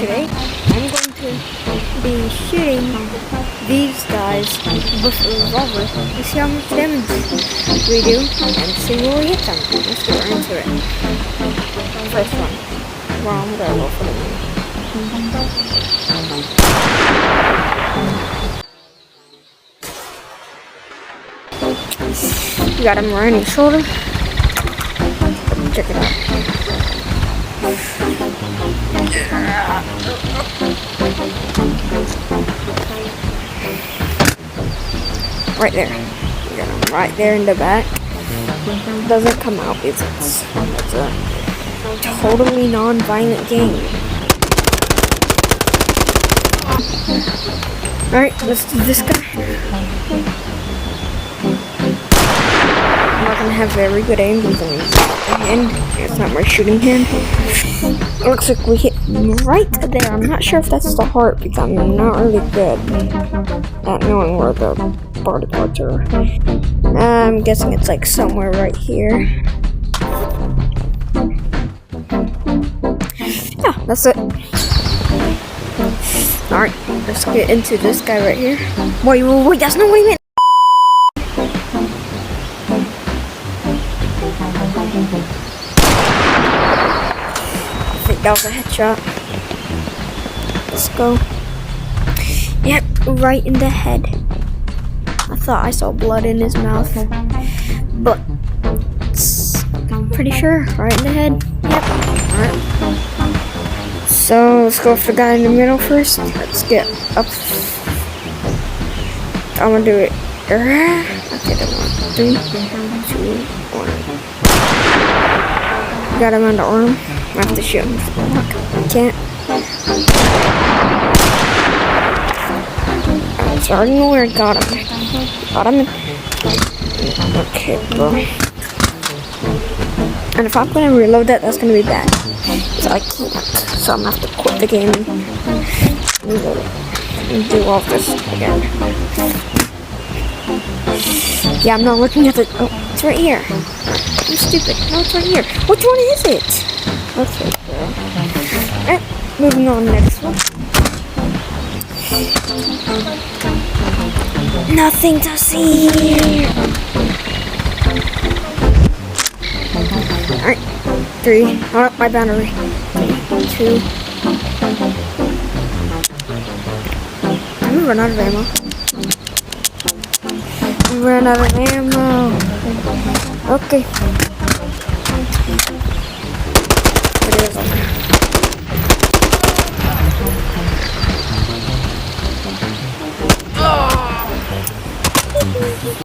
today I'm going to be shooting these guys with a revolver to see how much damage we do and see where we hit them. Let's get right into it. First one. Well, I'm gonna go for the one. Got him right in his shoulder. Check it out. Right there. You got him right there in the back. Doesn't come out because it's a totally non-violent game. Alright, let's do this guy. I'm not gonna have very good aim because it's not my shooting hand. It looks like we hit right there. I'm not sure if that's the heart because I'm not really good at knowing where the body parts are. I'm guessing it's like somewhere right here. Yeah, that's it. Alright, let's get into this guy right here. Wait, that's not what he meant! I think that was a headshot. Let's go. Yep, right in the head. I thought I saw blood in his mouth, but I'm pretty sure right in the head. Yep. Alright. So let's go for the guy in the middle first. Let's get up. I'm gonna do it. Okay, then 3, 2, 1. Got him on the arm. I have to shoot him. Can't. It's already know where I got him. Got him. Okay, bro. And if I'm gonna reload that, that's gonna be bad. So I can't. So I'm gonna have to quit the game and reload it. And do all this again. Yeah, I'm not looking at the. Oh, it's right here. I'm stupid. No, it's right here. Which one is it? Okay, bro. Alright, moving on to the next one. Nothing to see here. Alright, 3. Oh, my battery. 2. I'm gonna run out of ammo. Ran out of ammo. Okay. It is.